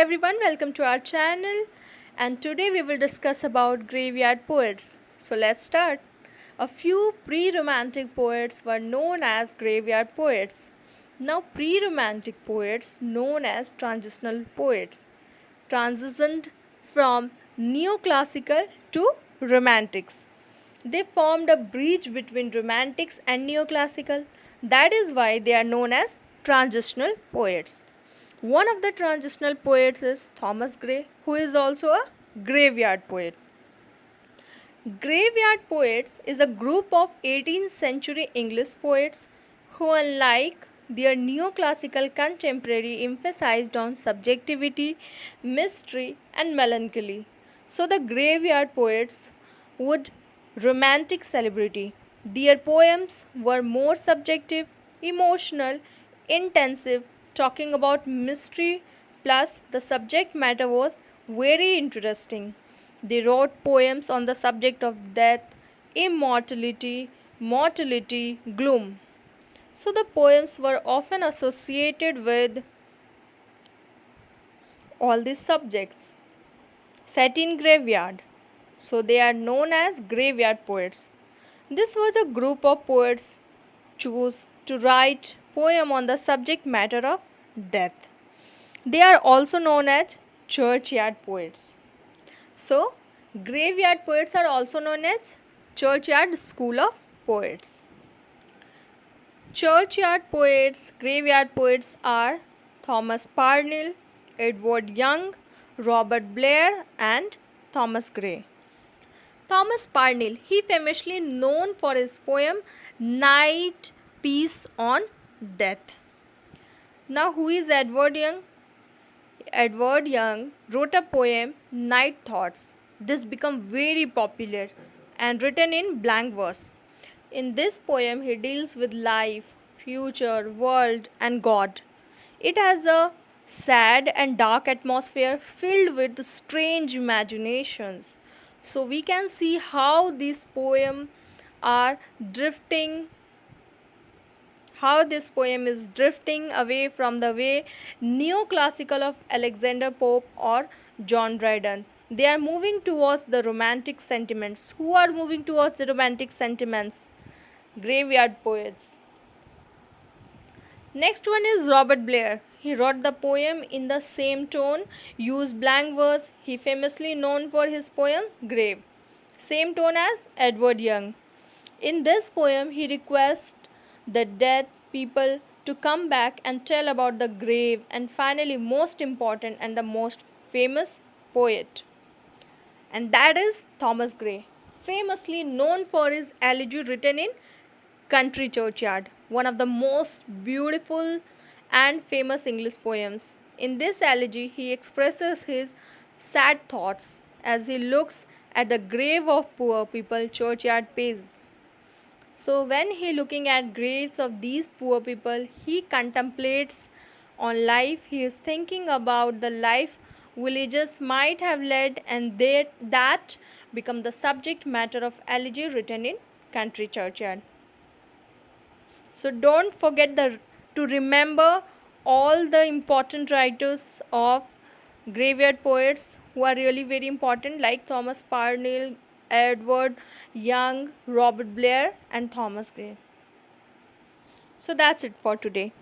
everyone, welcome to our channel, and today we will discuss about graveyard poets. So let's start. A few pre-romantic poets were known as graveyard poets. Now pre-romantic poets known as transitional poets transitioned from neoclassical to romantics. They formed a bridge between romantics and neoclassical. That is why they are known as transitional poets. One of the transitional poets is Thomas Gray, who is also a graveyard poet. Graveyard poets is a group of 18th century English poets who, unlike their neoclassical contemporary, emphasized on subjectivity, mystery, and melancholy. So the graveyard poets would romantic celebrity. Their poems were more subjective, emotional, intensive, talking about mystery, plus the subject matter was very interesting. They wrote poems on the subject of death, immortality, mortality, gloom. So the poems were often associated with all these subjects set in graveyard. So they are known as graveyard poets. This was a group of poets chose to write poem on the subject matter of death. They are also known as churchyard poets. So, graveyard poets are also known as churchyard school of poets. Churchyard poets, graveyard poets are Thomas Parnell, Edward Young, Robert Blair, and Thomas Gray. Thomas Parnell, he famously known for his poem Night Piece on Death. Now, who is Edward Young? Edward Young wrote a poem Night Thoughts. This became very popular and written in blank verse. In this poem he deals with life, future, world and God. It has a sad and dark atmosphere filled with strange imaginations. So we can see how these poems are drifting, how this poem is drifting away from the way neoclassical of Alexander Pope or John Dryden. They are moving towards the romantic sentiments. Who are moving towards the romantic sentiments? Graveyard poets. Next one is Robert Blair. He wrote the poem in the same tone, used blank verse. He famously known for his poem Grave. Same tone as Edward Young. In this poem, he requests the dead people to come back and tell about the grave, and finally, most important and the most famous poet. And that is Thomas Gray, famously known for his elegy written in Country Churchyard, one of the most beautiful and famous English poems. In this elegy, he expresses his sad thoughts as he looks at the grave of poor people churchyard pays. So when he looking at graves of these poor people, he contemplates on life. He is thinking about the life villagers might have led, and that become the subject matter of elegy written in Country Churchyard. So don't forget to remember all the important writers of graveyard poets who are really very important, like Thomas Parnell, Edward Young, Robert Blair, and Thomas Gray. So that's it for today.